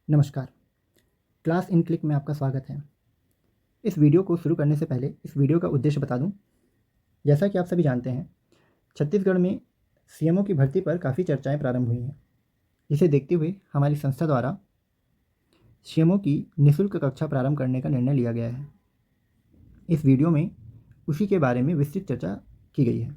नमस्कार। Class in click में आपका स्वागत है। इस वीडियो को शुरू करने से पहले इस वीडियो का उद्देश्य बता दूं। जैसा कि आप सभी जानते हैं, छत्तीसगढ़ में सीएमओ की भर्ती पर काफ़ी चर्चाएं प्रारंभ हुई हैं, जिसे देखते हुए हमारी संस्था द्वारा सीएमओ की निःशुल्क कक्षा प्रारंभ करने का निर्णय लिया गया है। इस वीडियो में उसी के बारे में विस्तृत चर्चा की गई है।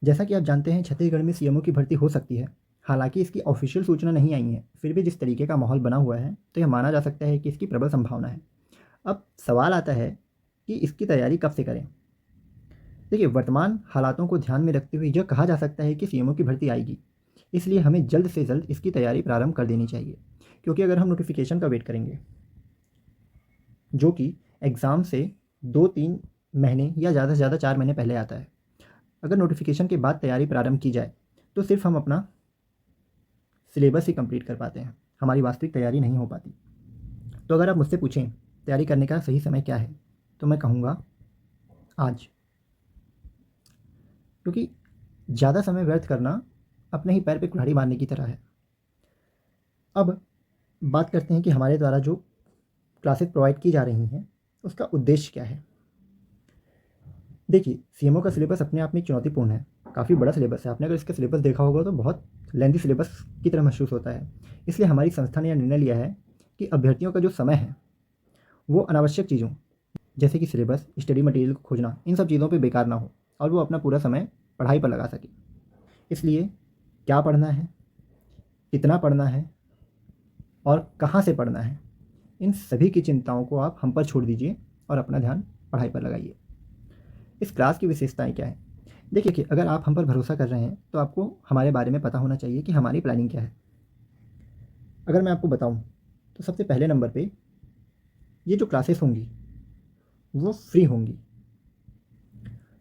जैसा कि आप जानते हैं, छत्तीसगढ़ में सीएमओ की भर्ती हो सकती है। हालांकि इसकी ऑफिशियल सूचना नहीं आई है, फिर भी जिस तरीके का माहौल बना हुआ है तो यह माना जा सकता है कि इसकी प्रबल संभावना है। अब सवाल आता है कि इसकी तैयारी कब से करें। देखिए, वर्तमान हालातों को ध्यान में रखते हुए यह कहा जा सकता है कि सीएमओ की भर्ती आएगी, इसलिए हमें जल्द से जल्द इसकी तैयारी प्रारंभ कर देनी चाहिए। क्योंकि अगर हम नोटिफिकेशन का वेट करेंगे, जो कि एग्ज़ाम से 2-3 महीने या ज़्यादा से ज़्यादा 4 महीने पहले आता है, अगर नोटिफिकेशन के बाद तैयारी प्रारंभ की जाए तो सिर्फ हम अपना सिलेबस ही कंप्लीट कर पाते हैं, हमारी वास्तविक तैयारी नहीं हो पाती। तो अगर आप मुझसे पूछें तैयारी करने का सही समय क्या है, तो मैं कहूँगा आज। क्योंकि ज़्यादा समय व्यर्थ करना अपने ही पैर पे कुल्हाड़ी मारने की तरह है। अब बात करते हैं कि हमारे द्वारा जो क्लासेस प्रोवाइड की जा रही हैं उसका उद्देश्य क्या है। देखिए, सीएमओ का सिलेबस अपने आप में चुनौतीपूर्ण है, काफ़ी बड़ा सिलेबस है। आपने अगर इसका सिलेबस देखा होगा तो बहुत लेंथी सिलेबस की तरह महसूस होता है। इसलिए हमारी संस्था ने यह निर्णय लिया है कि अभ्यर्थियों का जो समय है वो अनावश्यक चीज़ों जैसे कि सिलेबस, स्टडी मटेरियल को खोजना, इन सब चीज़ों पे बेकार ना हो और वो अपना पूरा समय पढ़ाई पर लगा सके। इसलिए क्या पढ़ना है, कितना पढ़ना है और कहाँ से पढ़ना है, इन सभी की चिंताओं को आप हम पर छोड़ दीजिए और अपना ध्यान पढ़ाई पर लगाइए। इस क्लास की विशेषताएं क्या है? देखिए कि अगर आप हम पर भरोसा कर रहे हैं तो आपको हमारे बारे में पता होना चाहिए कि हमारी प्लानिंग क्या है। अगर मैं आपको बताऊं तो सबसे पहले नंबर पे ये जो क्लासेस होंगी वो फ्री होंगी।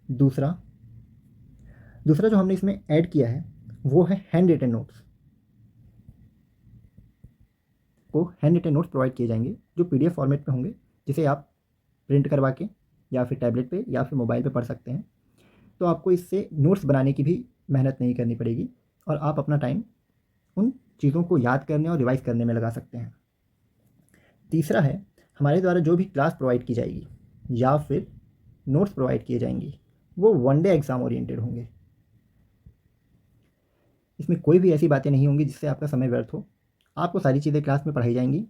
दूसरा दूसरा जो हमने इसमें ऐड किया है वो है हैंड रिटन नोट्स। को हैंड रिटन नोट्स प्रोवाइड किए जाएंगे जो पीडीएफ फॉर्मेट में होंगे, जिसे आप प्रिंट करवा के या फिर टैबलेट पे या फिर मोबाइल पे पढ़ सकते हैं। तो आपको इससे नोट्स बनाने की भी मेहनत नहीं करनी पड़ेगी और आप अपना टाइम उन चीज़ों को याद करने और रिवाइज करने में लगा सकते हैं। तीसरा है, हमारे द्वारा जो भी क्लास प्रोवाइड की जाएगी या फिर नोट्स प्रोवाइड किए जाएंगे वो वनडे एग्ज़ाम ओरिएंटेड होंगे। इसमें कोई भी ऐसी बातें नहीं होंगी जिससे आपका समय व्यर्थ हो। आपको सारी चीज़ें क्लास में पढ़ाई जाएंगी।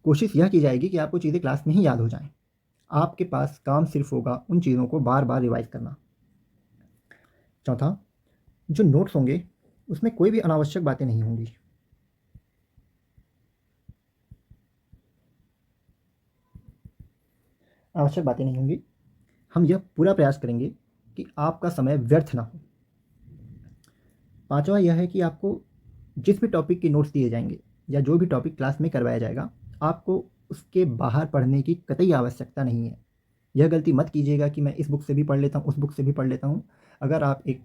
कोशिश यह की जाएगी कि आपको चीज़ें क्लास में ही याद हो जाएं। आपके पास काम सिर्फ होगा उन चीज़ों को बार बार रिवाइज करना। चौथा, जो नोट्स होंगे उसमें कोई भी अनावश्यक बातें नहीं होंगी। आवश्यक बातें नहीं होंगी। हम यह पूरा प्रयास करेंगे कि आपका समय व्यर्थ ना हो। पांचवा यह है कि आपको जिस भी टॉपिक के नोट्स दिए जाएंगे या जो भी टॉपिक क्लास में करवाया जाएगा, आपको उसके बाहर पढ़ने की कतई आवश्यकता नहीं है। यह गलती मत कीजिएगा कि मैं इस बुक से भी पढ़ लेता हूँ, उस बुक से भी पढ़ लेता हूँ। अगर आप एक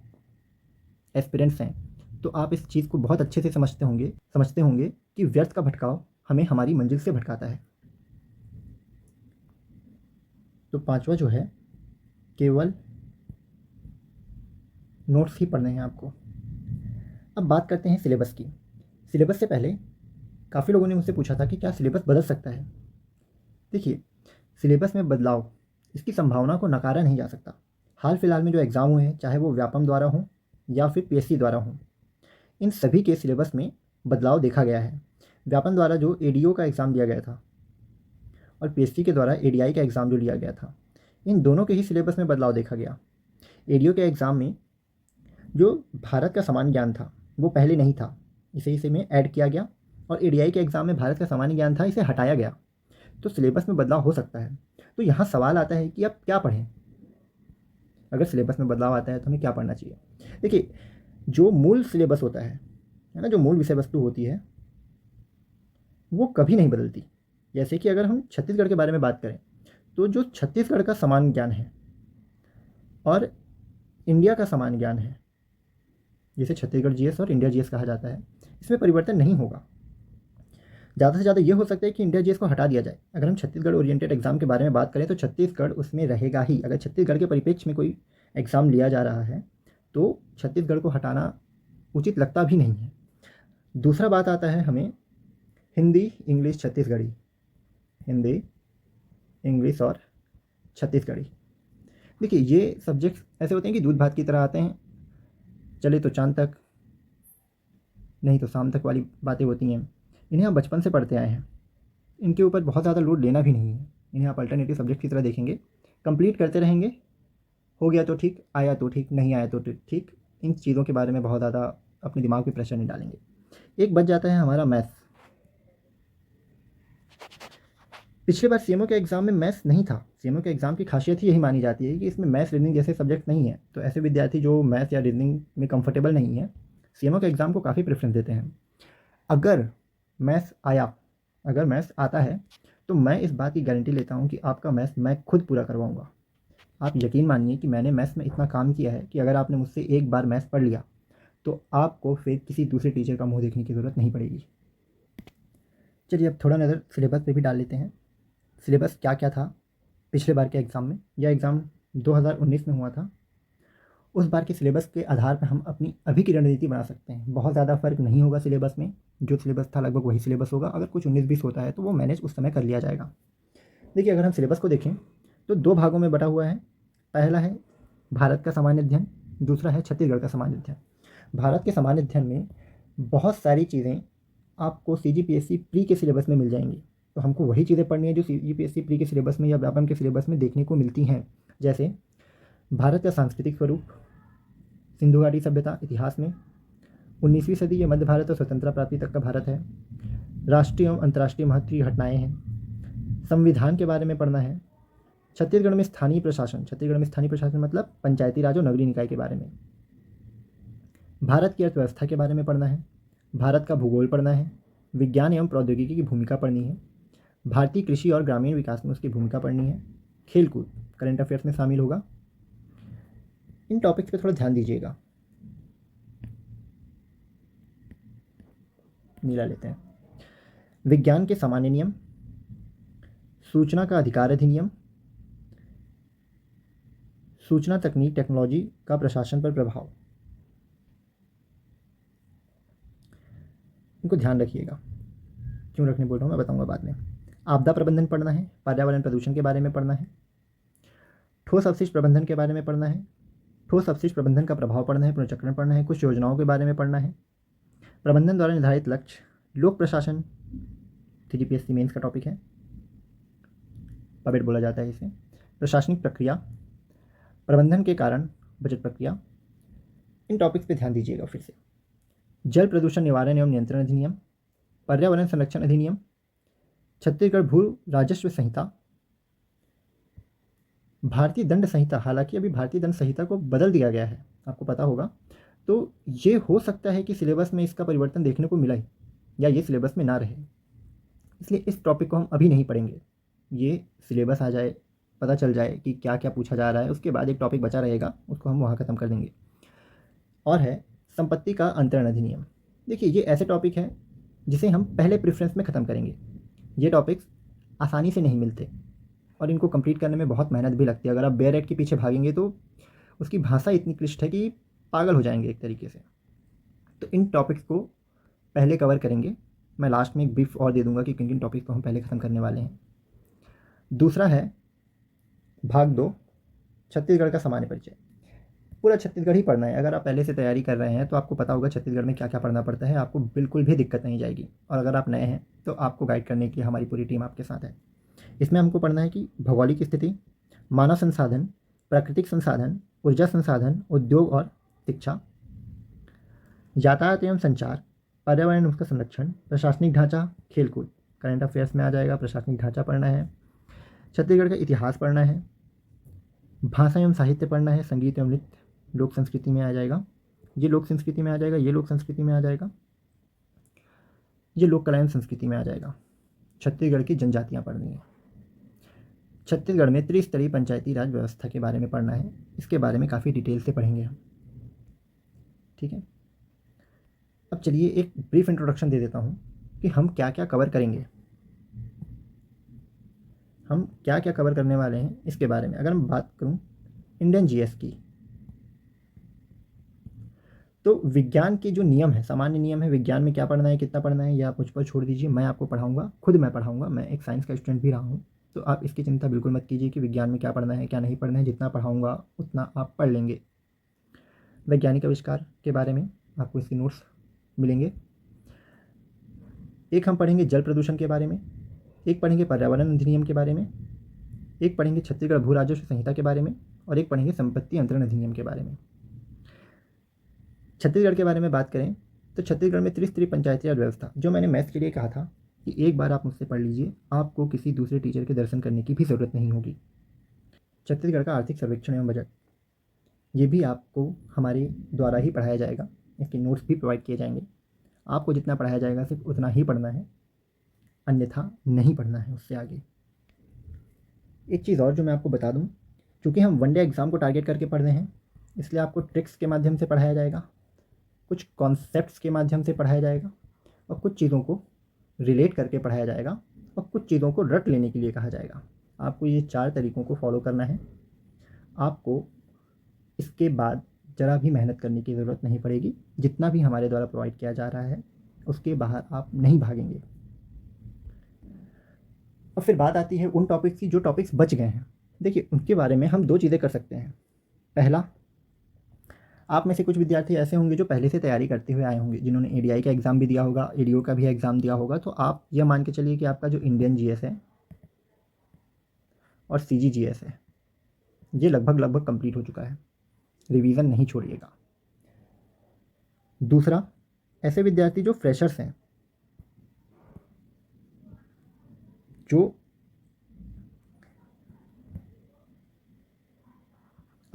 एस्पिरेंट्स हैं तो आप इस चीज़ को बहुत अच्छे से समझते होंगे कि व्यर्थ का भटकाव हमें हमारी मंजिल से भटकाता है। तो पांचवा जो है, केवल नोट्स ही पढ़ने हैं आपको। अब बात करते हैं सिलेबस की। सिलेबस से पहले काफ़ी लोगों ने मुझसे पूछा था कि क्या सिलेबस बदल सकता है। देखिए, सिलेबस में बदलाव, इसकी संभावना को नकारा नहीं जा सकता। हाल फिलहाल में जो एग्ज़ाम हुए हैं, चाहे वो व्यापम द्वारा हों या फिर पीएससी द्वारा हों, इन सभी के सिलेबस में बदलाव देखा गया है। व्यापम द्वारा जो एडीओ का एग्ज़ाम दिया गया था और पीएससी के द्वारा एडीआई का एग्ज़ाम जो लिया गया था, इन दोनों के ही सिलेबस में बदलाव देखा गया। एडीओ के एग्ज़ाम में जो भारत का सामान्य ज्ञान था वो पहले नहीं था, इसे में ऐड किया गया। और एडीआई के एग्ज़ाम में भारत का सामान्य ज्ञान था, इसे हटाया गया। तो सिलेबस में बदलाव हो सकता है। तो यहाँ सवाल आता है कि आप क्या पढ़ें। अगर सिलेबस में बदलाव आता है तो हमें क्या पढ़ना चाहिए। देखिए, जो मूल सिलेबस होता है ना, जो मूल विषय वस्तु होती है वो कभी नहीं बदलती। जैसे कि अगर हम छत्तीसगढ़ के बारे में बात करें तो जो छत्तीसगढ़ का सामान्य ज्ञान है और इंडिया का सामान्य ज्ञान है, जिसे छत्तीसगढ़ जीएस और इंडिया जीएस कहा जाता है, इसमें परिवर्तन नहीं होगा। ज़्यादा से ज़्यादा ये हो सकता है कि इंडिया जीएस को हटा दिया जाए। अगर हम छत्तीसगढ़ ओरिएंटेड एग्ज़ाम के बारे में बात करें तो छत्तीसगढ़ उसमें रहेगा ही। अगर छत्तीसगढ़ के परिप्रेक्ष्य में कोई एग्ज़ाम लिया जा रहा है तो छत्तीसगढ़ को हटाना उचित लगता भी नहीं है। दूसरा बात आता है हमें हिंदी, इंग्लिश, छत्तीसगढ़ी। हिंदी, इंग्लिश और छत्तीसगढ़ी। देखिए ये सब्जेक्ट्स ऐसे होते हैं कि दूध भात की तरह आते हैं, चले तो चाँद तक, नहीं तो शाम तक वाली बातें होती हैं। इन्हें आप बचपन से पढ़ते आए हैं, इनके ऊपर बहुत ज़्यादा लोड लेना भी नहीं है। इन्हें आप अल्टरनेटिव सब्जेक्ट की तरह देखेंगे, कंप्लीट करते रहेंगे। हो गया तो ठीक, आया तो ठीक, नहीं आया तो ठीक। इन चीज़ों के बारे में बहुत ज़्यादा अपने दिमाग पे प्रेशर नहीं डालेंगे। एक बच जाता है हमारा मैथ्स। पिछले बार सीएमओ के एग्ज़ाम में मैथ्स नहीं था। सीएमओ के एग्ज़ाम की खासियत ही यही मानी जाती है कि इसमें मैथ्स, रीजनिंग जैसे सब्जेक्ट नहीं है। तो ऐसे विद्यार्थी जो मैथ्स या रीजनिंग में कंफर्टेबल नहीं है, सीएमओ के एग्ज़ाम को काफ़ी प्रेफरेंस देते हैं। अगर मैथ्स आया, अगर मैथ्स आता है तो मैं इस बात की गारंटी लेता हूँ कि आपका मैथ्स मैं खुद पूरा करवाऊँगा। आप यकीन मानिए कि मैंने मैथ्स में इतना काम किया है कि अगर आपने मुझसे एक बार मैथ्स पढ़ लिया तो आपको फिर किसी दूसरे टीचर का मुँह देखने की ज़रूरत नहीं पड़ेगी। चलिए अब थोड़ा नज़र सिलेबस पे भी डाल लेते हैं। सिलेबस क्या क्या था पिछले बार के एग्ज़ाम में। यह एग्ज़ाम 2019 में हुआ था। उस बार के सिलेबस के आधार पर हम अपनी अभी की रणनीति बना सकते हैं। बहुत ज़्यादा फ़र्क नहीं होगा सिलेबस में, जो सिलेबस था लगभग वही सिलेबस होगा। अगर कुछ 19-20 होता है तो वो मैनेज उस समय कर लिया जाएगा। देखिए अगर हम सिलेबस को देखें तो 2 भागों में बटा हुआ है। पहला है भारत का सामान्य अध्ययन, दूसरा है छत्तीसगढ़ का सामान्य अध्ययन। भारत के सामान्य अध्ययन में बहुत सारी चीज़ें आपको सीजीपीएससी प्री के सिलेबस में मिल जाएंगी। तो हमको वही चीज़ें पढ़नी है जो सीजीपीएससी प्री के सिलेबस में या व्यापम के सिलेबस में देखने को मिलती हैं। जैसे भारत का सांस्कृतिक स्वरूप, सिंधु घाटी सभ्यता इतिहास में, 19वीं सदी ये मध्य भारत और स्वतंत्रता प्राप्ति तक का भारत है, राष्ट्रीय एवं अंतर्राष्ट्रीय महत्व की घटनाएँ हैं, संविधान के बारे में पढ़ना है, छत्तीसगढ़ में स्थानीय प्रशासन, छत्तीसगढ़ में स्थानीय प्रशासन मतलब पंचायती राज और नगरीय निकाय के बारे में, भारत की अर्थव्यवस्था के बारे में पढ़ना है, भारत का भूगोल पढ़ना है, विज्ञान एवं प्रौद्योगिकी की भूमिका पढ़नी है, भारतीय कृषि और ग्रामीण विकास में उसकी भूमिका पढ़नी है, खेलकूद करंट अफेयर्स में शामिल होगा। इन टॉपिक्स पे थोड़ा ध्यान दीजिएगा। नीला लेते हैं। विज्ञान के सामान्य नियम, सूचना का अधिकार अधिनियम, सूचना तकनीक टेक्नोलॉजी का प्रशासन पर प्रभाव, इनको ध्यान रखिएगा। क्यों रखने बोल रहा हूँ मैं बताऊँगा बाद में। आपदा प्रबंधन पढ़ना है, पर्यावरण प्रदूषण के बारे में पढ़ना है, ठोस अपशिष्ट प्रबंधन के बारे में पढ़ना है, ठोस अपशिष्ट प्रबंधन का प्रभाव पढ़ना है, पुनर्चक्रण पढ़ना है, कुछ योजनाओं के बारे में पढ़ना है, प्रबंधन द्वारा निर्धारित लक्ष्य, लोक प्रशासन सीजीपीएससी मेंस का टॉपिक है, पबेट बोला जाता है इसे, प्रशासनिक प्रक्रिया, प्रबंधन के कारण बजट प्रक्रिया। इन टॉपिक्स पे ध्यान दीजिएगा फिर से। जल प्रदूषण निवारण एवं नियंत्रण अधिनियम, पर्यावरण संरक्षण अधिनियम, छत्तीसगढ़ भू राजस्व संहिता, भारतीय दंड संहिता। हालांकि अभी भारतीय दंड संहिता को बदल दिया गया है, आपको पता होगा। तो ये हो सकता है कि सिलेबस में इसका परिवर्तन देखने को मिला ही, या ये सिलेबस में ना रहे, इसलिए इस टॉपिक को हम अभी नहीं पढ़ेंगे। ये सिलेबस आ जाए, पता चल जाए कि क्या क्या पूछा जा रहा है, उसके बाद एक टॉपिक बचा रहेगा, उसको हम वहाँ ख़त्म कर देंगे। और है संपत्ति का अंतरण अधिनियम। देखिए ये ऐसे टॉपिक हैं जिसे हम पहले प्रेफरेंस में ख़त्म करेंगे। ये टॉपिक्स आसानी से नहीं मिलते और इनको कंप्लीट करने में बहुत मेहनत भी लगती है। अगर आप बेयर के पीछे भागेंगे तो उसकी भाषा इतनी क्लिष्ट है कि पागल हो जाएंगे एक तरीके से। तो इन टॉपिक्स को पहले कवर करेंगे। मैं लास्ट में एक ब्रीफ और दे दूंगा कि किन किन टॉपिक्स को हम पहले ख़त्म करने वाले हैं। दूसरा है भाग 2, छत्तीसगढ़ का सामान्य परिचय। पूरा छत्तीसगढ़ ही पढ़ना है। अगर आप पहले से तैयारी कर रहे हैं तो आपको पता होगा छत्तीसगढ़ में क्या क्या पढ़ना पड़ता है, आपको बिल्कुल भी दिक्कत नहीं जाएगी। और अगर आप नए हैं तो आपको गाइड करने के लिए हमारी पूरी टीम आपके साथ है। इसमें हमको पढ़ना है कि भौगोलिक स्थिति, मानव संसाधन, प्राकृतिक संसाधन, ऊर्जा संसाधन, उद्योग और शिक्षा, यातायात एवं संचार, पर्यावरण उसका संरक्षण, प्रशासनिक ढांचा, खेलकूद करंट अफेयर्स में आ जाएगा। प्रशासनिक ढांचा पढ़ना है, छत्तीसगढ़ का इतिहास पढ़ना है, भाषा एवं साहित्य पढ़ना है, संगीत एवं नृत्य लोक संस्कृति में आ जाएगा, ये लोक संस्कृति में आ जाएगा, ये लोक संस्कृति में आ जाएगा, ये लोक कला एवं संस्कृति में आ जाएगा। छत्तीसगढ़ की जनजातियाँ पढ़नी है। छत्तीसगढ़ में त्रिस्तरीय पंचायती राज व्यवस्था के बारे में पढ़ना है। इसके बारे में काफ़ी डिटेल से पढ़ेंगे हम, ठीक है। अब चलिए एक ब्रीफ इंट्रोडक्शन दे देता हूँ कि हम क्या क्या कवर करेंगे, हम क्या क्या कवर करने वाले हैं इसके बारे में। अगर मैं बात करूँ इंडियन जीएस की, तो विज्ञान के जो नियम है, सामान्य नियम है, विज्ञान में क्या पढ़ना है, कितना पढ़ना है, ये आप मुझ पर छोड़ दीजिए। मैं आपको पढ़ाऊँगा, खुद मैं पढ़ाऊँगा। मैं एक साइंस का स्टूडेंट भी रहा हूँ, तो आप इसकी चिंता बिल्कुल मत कीजिए कि विज्ञान में क्या पढ़ना है, क्या नहीं पढ़ना है। जितना पढ़ाऊँगा उतना आप पढ़ लेंगे। वैज्ञानिक आविष्कार के बारे में आपको इसके नोट्स मिलेंगे। एक हम पढ़ेंगे जल प्रदूषण के बारे में, एक पढ़ेंगे पर्यावरण अधिनियम के बारे में, एक पढ़ेंगे छत्तीसगढ़ भू राजस्व संहिता के बारे में, और एक पढ़ेंगे संपत्ति अंतरण अधिनियम के बारे में। छत्तीसगढ़ के बारे में बात करें तो छत्तीसगढ़ में त्रिस्तरीय पंचायती राज व्यवस्था, जो मैंने मैथ्स के लिए कहा था कि एक बार आप मुझसे पढ़ लीजिए, आपको किसी दूसरे टीचर के दर्शन करने की भी ज़रूरत नहीं होगी। छत्तीसगढ़ का आर्थिक सर्वेक्षण एवं बजट, ये भी आपको हमारे द्वारा ही पढ़ाया जाएगा। इसके नोट्स भी प्रोवाइड किए जाएंगे। आपको जितना पढ़ाया जाएगा सिर्फ उतना ही पढ़ना है, अन्यथा नहीं पढ़ना है उससे आगे। एक चीज़ और जो मैं आपको बता दूं, चूँकि हम वनडे एग्ज़ाम को टारगेट करके पढ़ रहे हैं, इसलिए आपको ट्रिक्स के माध्यम से पढ़ाया जाएगा, कुछ कॉन्सेप्ट्स के माध्यम से पढ़ाया जाएगा, और कुछ चीज़ों को रिलेट करके पढ़ाया जाएगा, और कुछ चीज़ों को रट लेने के लिए कहा जाएगा। आपको ये 4 तरीक़ों को फॉलो करना है। आपको इसके बाद ज़रा भी मेहनत करने की ज़रूरत नहीं पड़ेगी। जितना भी हमारे द्वारा प्रोवाइड किया जा रहा है उसके बाहर आप नहीं भागेंगे। और फिर बात आती है उन टॉपिक्स की जो टॉपिक्स बच गए हैं। देखिए, उनके बारे में हम 2 चीज़ें कर सकते हैं। पहला, आप में से कुछ विद्यार्थी ऐसे होंगे जो पहले से तैयारी करते हुए आए होंगे, जिन्होंने एडीआई का एग्ज़ाम भी दिया होगा, एडीओ का भी एग्ज़ाम दिया होगा। तो आप यह मान के चलिए कि आपका जो इंडियन जीएस है और सीजीजीएस है, ये लगभग कंप्लीट हो चुका है। रिवीजन नहीं छोड़िएगा। दूसरा, ऐसे विद्यार्थी जो फ्रेशर्स हैं, जो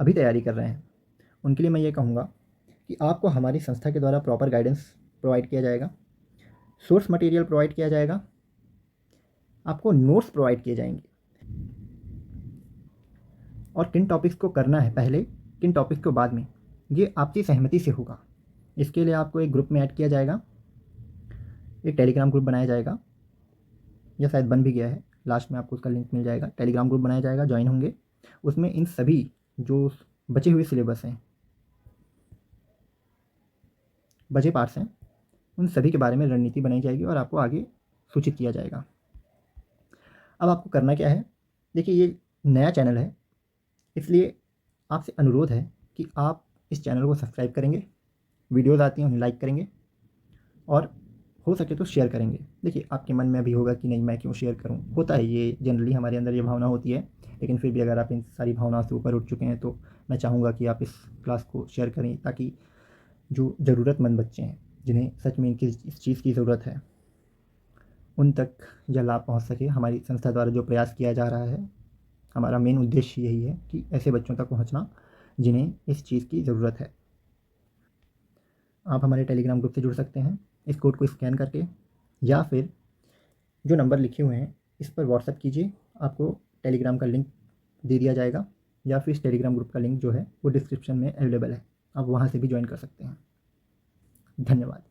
अभी तैयारी कर रहे हैं, उनके लिए मैं ये कहूँगा कि आपको हमारी संस्था के द्वारा प्रॉपर गाइडेंस प्रोवाइड किया जाएगा, सोर्स मटेरियल प्रोवाइड किया जाएगा, आपको नोट्स प्रोवाइड किए जाएंगे, और किन टॉपिक्स को करना है पहले, किन टॉपिक्स को बाद में, ये आपकी सहमति से होगा। इसके लिए आपको एक ग्रुप में ऐड किया जाएगा, एक टेलीग्राम ग्रुप बनाया जाएगा, यह शायद बन भी गया है, लास्ट में आपको उसका लिंक मिल जाएगा। टेलीग्राम ग्रुप बनाया जाएगा, ज्वाइन होंगे। उसमें इन सभी जो बचे हुए सिलेबस हैं, बचे पार्ट्स हैं, उन सभी के बारे में रणनीति बनाई जाएगी और आपको आगे सूचित किया जाएगा। अब आपको करना क्या है, देखिए ये नया चैनल है, इसलिए आपसे अनुरोध है कि आप इस चैनल को सब्सक्राइब करेंगे, वीडियोज़ आती हैं उन्हें लाइक करेंगे, और हो सके तो शेयर करेंगे। देखिए, आपके मन में भी होगा कि नहीं, मैं क्यों शेयर करूं, होता है ये, जनरली हमारे अंदर ये भावना होती है। लेकिन फिर भी अगर आप इन सारी भावनाओं से ऊपर उठ चुके हैं तो मैं चाहूँगा कि आप इस क्लास को शेयर करें, ताकि जो ज़रूरतमंद बच्चे हैं, जिन्हें सच में इस चीज़ की ज़रूरत है, उन तक यह लाभ पहुँच सके। हमारी संस्था द्वारा जो प्रयास किया जा रहा है, हमारा मेन उद्देश्य यही है कि ऐसे बच्चों तक पहुँचना जिन्हें इस चीज़ की ज़रूरत है। आप हमारे टेलीग्राम ग्रुप से जुड़ सकते हैं इस कोड को स्कैन करके, या फिर जो नंबर लिखे हुए हैं इस पर व्हाट्सएप कीजिए, आपको टेलीग्राम का लिंक दे दिया जाएगा, या फिर इस टेलीग्राम ग्रुप का लिंक जो है वो डिस्क्रिप्शन में अवेलेबल है, आप वहाँ से भी ज्वाइन कर सकते हैं। धन्यवाद।